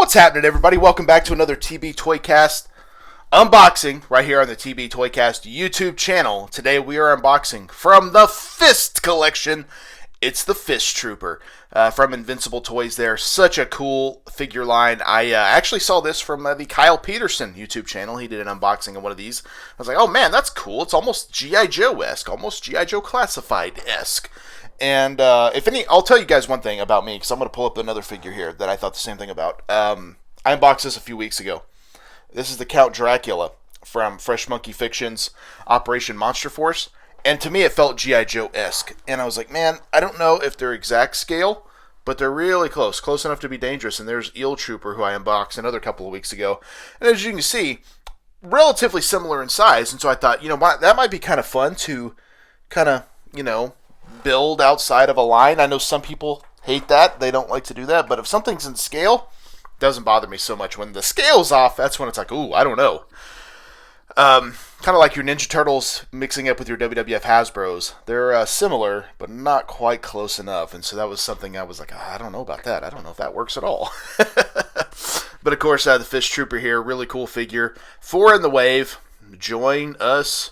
What's happening, everybody? Welcome back to another TB Toycast unboxing right here on the TB Toycast YouTube channel. Today we are unboxing from the F.I.S.T collection. It's the F.I.S.T Trooper from Invincible Toys there. Such a cool figure line. I actually saw this from the Kyle Peterson YouTube channel. He did an unboxing of one of these. I was like, oh man, that's cool. It's almost G.I. Joe-esque, almost G.I. Joe Classified-esque. And I'll tell you guys one thing about me, because I'm going to pull up another figure here that I thought the same thing about. I unboxed this a few weeks ago. This is the Count Dracula from Fresh Monkey Fiction's Operation Monster Force. And to me, it felt G.I. Joe-esque. And I was like, man, I don't know if they're exact scale, but they're really close. Close enough to be dangerous. And there's Eel Trooper, who I unboxed another couple of weeks ago. And as you can see, relatively similar in size. And so I thought, that might be kind of fun to kind of, build outside of a line. I know some people hate that. They don't like to do that. But if something's in scale, it doesn't bother me so much. When the scale's off, that's when it's like, ooh, I don't know. Kind of like your Ninja Turtles mixing up with your WWF Hasbros. They're similar, but not quite close enough. And so that was something I was like, I don't know about that. I don't know if that works at all. But of course, the F.I.S.T Trooper here, really cool figure. 4 in the wave. Join us,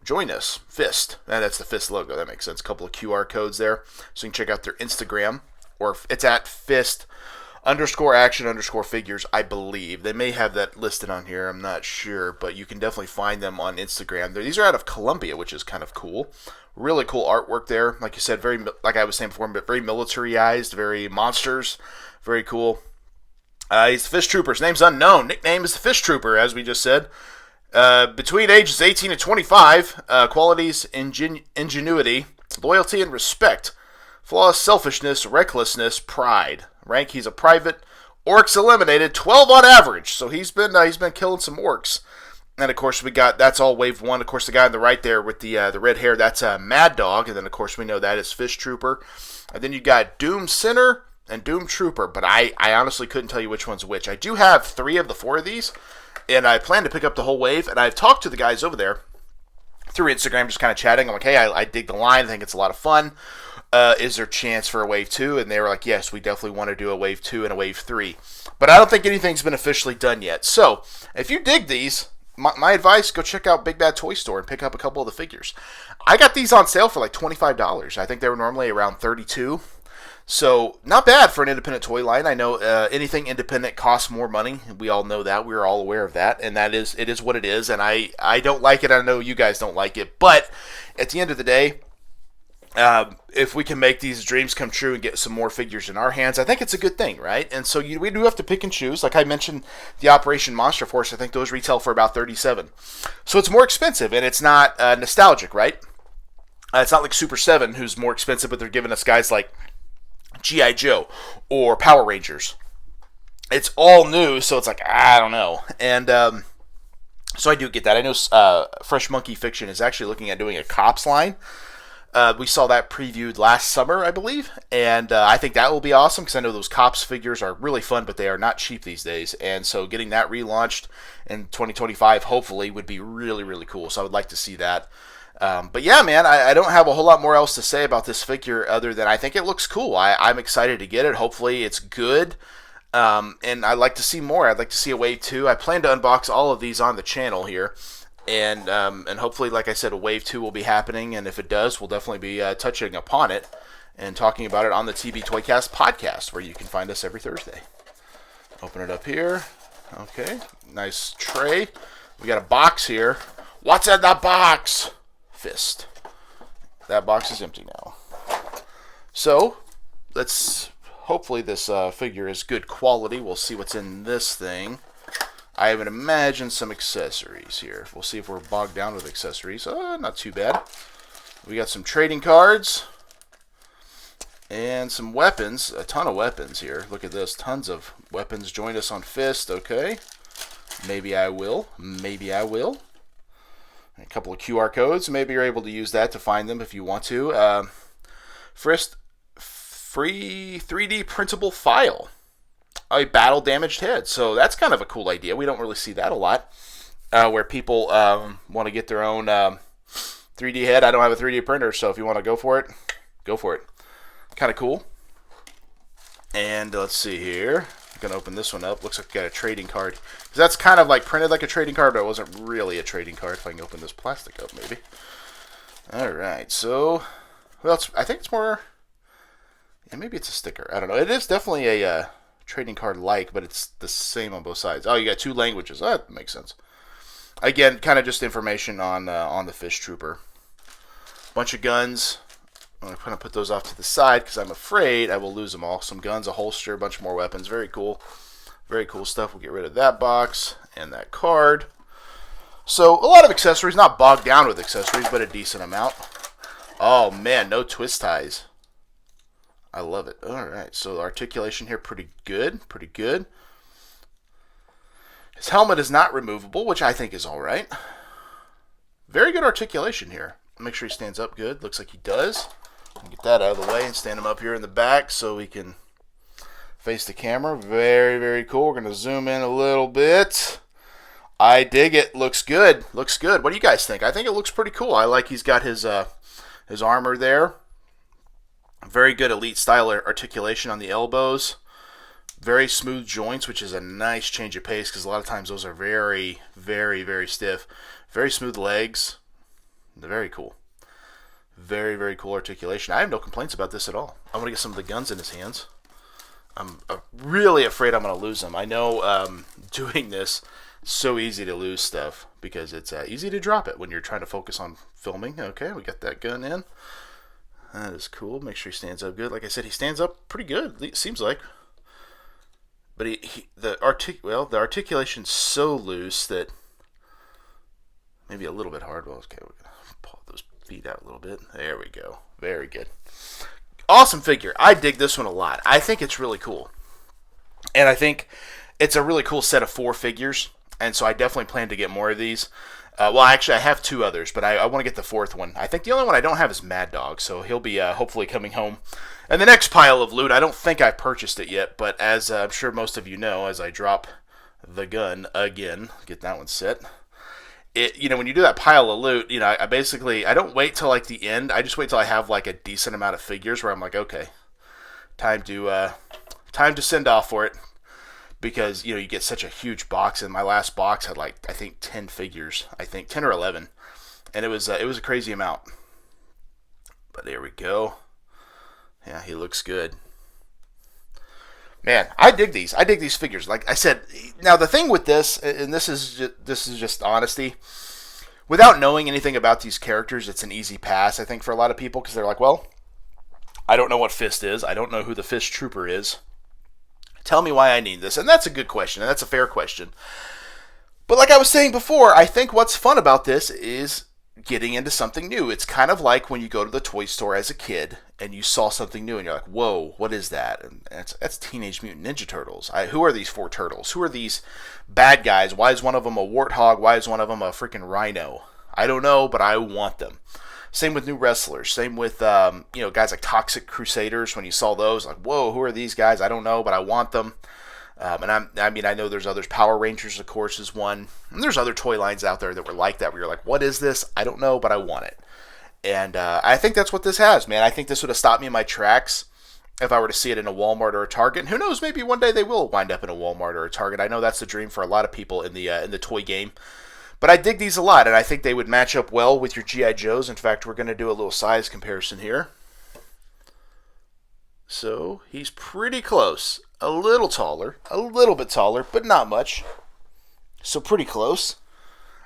F.I.S.T. And that's the F.I.S.T logo. That makes sense. A couple of QR codes there. So you can check out their Instagram. Or it's at F.I.S.T_action_figures, I believe. They may have that listed on here. I'm not sure. But you can definitely find them on Instagram. These are out of Colombia, which is kind of cool. Really cool artwork there. Like you said, very, like I was saying before, but very militarized, very monsters. Very cool. He's the F.I.S.T Trooper. His name's unknown. Nickname is the F.I.S.T Trooper, as we just said. Between ages 18 and 25, qualities, ingenuity, loyalty, and respect. Flaws, selfishness, recklessness, pride. Rank, he's a private. Orcs eliminated, 12 on average. So he's been killing some orcs. And of course that's all wave 1. Of course, the guy on the right there with the red hair, that's Mad Dog. And then of course we know that is F.I.S.T Trooper. And then you got Doom Sinner and Doom Trooper. But I honestly couldn't tell you which one's which. I do have 3 of the 4 of these. And I plan to pick up the whole wave, and I've talked to the guys over there through Instagram, just kind of chatting. I'm like, hey, I dig the line. I think it's a lot of fun. Is there a chance for a wave 2? And they were like, yes, we definitely want to do a wave 2 and a wave 3. But I don't think anything's been officially done yet. So if you dig these, my advice, go check out Big Bad Toy Store and pick up a couple of the figures. I got these on sale for like $25. I think they were normally around $32. So, not bad for an independent toy line. I know anything independent costs more money. We all know that. We're all aware of that. And it is what it is. And I don't like it. I know you guys don't like it. But at the end of the day, if we can make these dreams come true and get some more figures in our hands, I think it's a good thing, right? And so we do have to pick and choose. Like I mentioned, the Operation Monster Force, I think those retail for about $37. So it's more expensive, and it's not nostalgic, right? It's not like Super 7, who's more expensive, but they're giving us guys like G.I. Joe or Power Rangers. It's all new, so it's like, I don't know. And so I do get that. I know Fresh Monkey Fiction is actually looking at doing a Cops line. We saw that previewed last summer, I believe. And I think that will be awesome, because I know those Cops figures are really fun, but they are not cheap these days. And so getting that relaunched in 2025, hopefully, would be really, really cool. So I would like to see that. But yeah, man, I don't have a whole lot more else to say about this figure other than I think it looks cool. I'm excited to get it. Hopefully it's good. And I'd like to see more. I'd like to see a wave 2. I plan to unbox all of these on the channel here. And hopefully, like I said, a wave 2 will be happening. And if it does, we'll definitely be touching upon it and talking about it on the TB Toycast podcast, where you can find us every Thursday. Open it up here. Okay, nice tray. We got a box here. What's in the box? F.I.S.T. That box is empty now. So, hopefully this figure is good quality. We'll see what's in this thing. I would imagine some accessories here. We'll see if we're bogged down with accessories. Not too bad. We got some trading cards and some weapons. A ton of weapons here. Look at this. Tons of weapons. Join us on F.I.S.T. Okay. Maybe I will. Maybe I will. A couple of QR codes. Maybe you're able to use that to find them if you want to. F.I.S.T. free 3D printable file. A battle damaged head. So that's kind of a cool idea. We don't really see that a lot. Where people want to get their own 3D head. I don't have a 3D printer, so if you want to go for it, go for it. Kind of cool. And let's see here. I'm going to open this one up. Looks like we got a trading card. Because that's kind of like printed like a trading card, but it wasn't really a trading card. If I can open this plastic up, maybe. Alright, so... Well, I think it's more... Yeah, maybe it's a sticker. I don't know. It is definitely a trading card like, but it's the same on both sides. Oh, you got 2 languages. That makes sense. Again, kind of just information on the F.I.S.T Trooper. Bunch of guns. I'm going to put those off to the side because I'm afraid I will lose them all. Some guns, a holster, a bunch more weapons. Very cool. Very cool stuff. We'll get rid of that box and that card. So, a lot of accessories. Not bogged down with accessories, but a decent amount. Oh, man. No twist ties. I love it. Alright, so the articulation here, pretty good. Pretty good. His helmet is not removable, which I think is alright. Very good articulation here. Make sure he stands up good. Looks like he does. Get that out of the way and stand him up here in the back so we can face the camera. Very, very cool. We're going to zoom in a little bit. I dig it. Looks good. Looks good. What do you guys think? I think it looks pretty cool. I like he's got his armor there. Very good elite style articulation on the elbows. Very smooth joints, which is a nice change of pace because a lot of times those are very, very, very stiff. Very smooth legs. Very cool. Very, very cool articulation. I have no complaints about this at all. I want to get some of the guns in his hands. I'm really afraid I'm going to lose them. I know doing this, it's so easy to lose stuff because it's easy to drop it when you're trying to focus on filming. Okay, we got that gun in. That is cool. Make sure he stands up good. Like I said, he stands up pretty good, it seems like. But the articulation's so loose that maybe a little bit hard. Well, okay, we're going to pull those feet out a little bit. There we go. Very good. Awesome figure. I dig this one a lot. I think it's really cool. And I think it's a really cool set of 4 figures. And so I definitely plan to get more of these. Well, actually, I have 2 others, but I want to get the 4th one. I think the only one I don't have is Mad Dog, so he'll be hopefully coming home. And the next pile of loot, I don't think I purchased it yet, but as I'm sure most of you know, as I drop the gun again, get that one set. When you do that pile of loot, I don't wait till like the end. I just wait till I have like a decent amount of figures where I'm like, okay, time to send off for it, because you get such a huge box. And my last box had like I think 10 figures, I think 10 or 11, and it was a crazy amount. But there we go. Yeah, he looks good. Man, I dig these. I dig these figures. Like I said, now the thing with this, and this is just honesty, without knowing anything about these characters, it's an easy pass, I think, for a lot of people, because they're like, well, I don't know what F.I.S.T is. I don't know who the F.I.S.T Trooper is. Tell me why I need this. And that's a good question, and that's a fair question. But like I was saying before, I think what's fun about this is getting into something new. It's kind of like when you go to the toy store as a kid and you saw something new and you're like, whoa, what is that? And that's Teenage Mutant Ninja Turtles. Who are these 4 turtles? Who are these bad guys? Why is one of them a warthog? Why is one of them a freaking rhino? I don't know, but I want them. Same with new wrestlers. Same with guys like Toxic Crusaders. When you saw those, like, whoa, who are these guys? I don't know, but I want them. I know there's others. Power Rangers, of course, is one. And there's other toy lines out there that were like that, where you're like, what is this? I don't know, but I want it. And I think that's what this has, man. I think this would have stopped me in my tracks if I were to see it in a Walmart or a Target. And who knows, maybe one day they will wind up in a Walmart or a Target. I know that's the dream for a lot of people in the toy game. But I dig these a lot, and I think they would match up well with your G.I. Joes. In fact, we're going to do a little size comparison here. So, he's pretty close. A little bit taller, but not much. So, pretty close.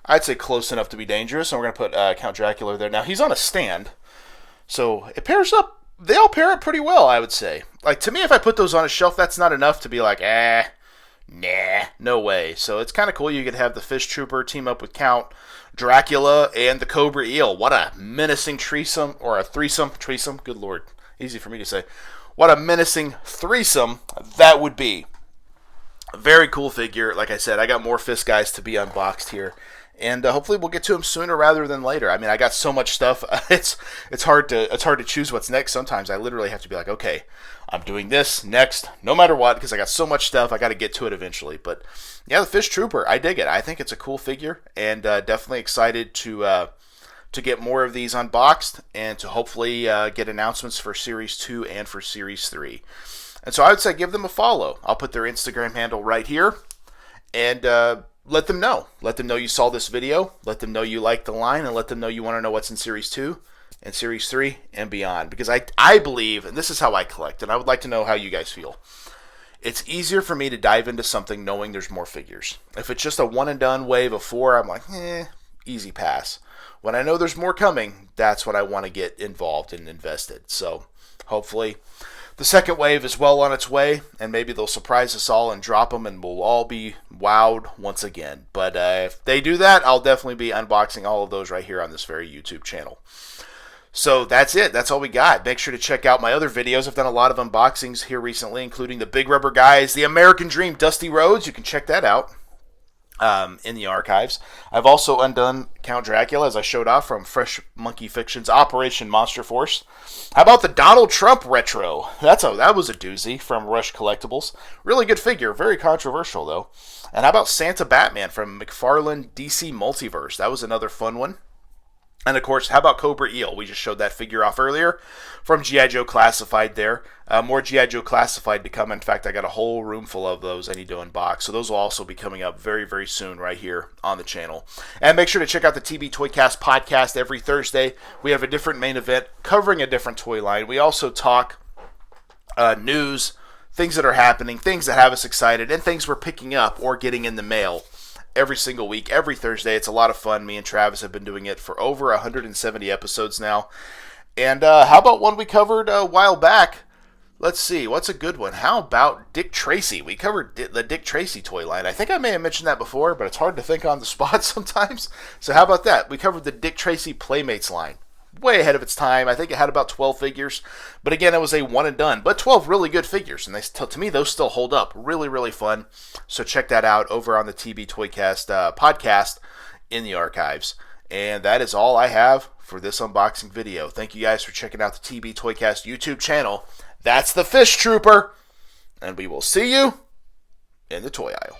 I'd say close enough to be dangerous, and we're going to put Count Dracula there. Now, he's on a stand, so it pairs up. They all pair up pretty well, I would say. Like, to me, if I put those on a shelf, that's not enough to be like, nah, no way. So it's kind of cool. You could have the F.I.S.T Trooper team up with Count Dracula and the Cobra Eel. What a menacing threesome, or a threesome, good lord, easy for me to say. What a menacing threesome that would be. A very cool figure. Like I said, I got more F.I.S.T guys to be unboxed here. And hopefully we'll get to them sooner rather than later. I mean, I got so much stuff. It's hard to choose what's next. Sometimes I literally have to be like, okay, I'm doing this next, no matter what, because I got so much stuff. I got to get to it eventually. But yeah, the F.I.S.T Trooper, I dig it. I think it's a cool figure, and definitely excited to get more of these unboxed and to hopefully get announcements for Series 2 and for Series 3. And so I would say give them a follow. I'll put their Instagram handle right here, and let them know. Let them know you saw this video. Let them know you like the line, and let them know you want to know what's in Series 2 and Series 3 and beyond. Because I believe, and this is how I collect, and I would like to know how you guys feel. It's easier for me to dive into something knowing there's more figures. If it's just a one-and-done wave of 4, I'm like, easy pass. When I know there's more coming, that's when I want to get involved and invested. So hopefully the second wave is well on its way, and maybe they'll surprise us all and drop them, and we'll all be wowed once again. But if they do that, I'll definitely be unboxing all of those right here on this very YouTube channel. So that's it. That's all we got. Make sure to check out my other videos. I've done a lot of unboxings here recently, including the Big Rubber Guys, the American Dream, Dusty Rhodes. You can check that out in the archives. I've also undone Count Dracula, as I showed off, from Fresh Monkey Fiction's Operation Monster Force. How about the Donald Trump retro? That was a doozy from Rush Collectibles. Really good figure. Very controversial, though. And how about Santa Batman from McFarlane DC Multiverse? That was another fun one. And, of course, how about Cobra Eel? We just showed that figure off earlier from G.I. Joe Classified there. More G.I. Joe Classified to come. In fact, I got a whole room full of those I need to unbox. So those will also be coming up very, very soon right here on the channel. And make sure to check out the TB Toycast podcast every Thursday. We have a different main event covering a different toy line. We also talk news, things that are happening, things that have us excited, and things we're picking up or getting in the mail. Every single week, every Thursday. It's a lot of fun. Me and Travis have been doing it for over 170 episodes now. And how about one we covered a while back? Let's see, what's a good one? How about Dick Tracy? We covered the Dick Tracy toy line. I think I may have mentioned that before, but it's hard to think on the spot sometimes. So how about that? We covered the Dick Tracy Playmates line. Way ahead of its time. I think it had about 12 figures. But again, it was a one and done. But 12 really good figures. And to me, those still hold up. Really, really fun. So check that out over on the TB Toycast podcast in the archives. And that is all I have for this unboxing video. Thank you guys for checking out the TB Toycast YouTube channel. That's the Fish Trooper. And we will see you in the toy aisle.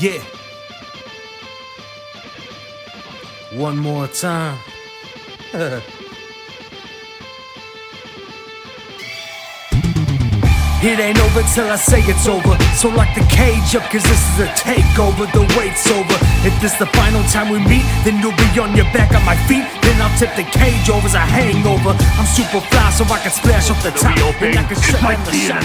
Yeah. One more time. It ain't over till I say it's over. So lock the cage up, cause this is a takeover. The wait's over. If this the final time we meet, then you'll be on your back on my feet. Then I'll tip the cage over as a hangover. I'm super fly so I can splash off the top. And I can shut down the shot.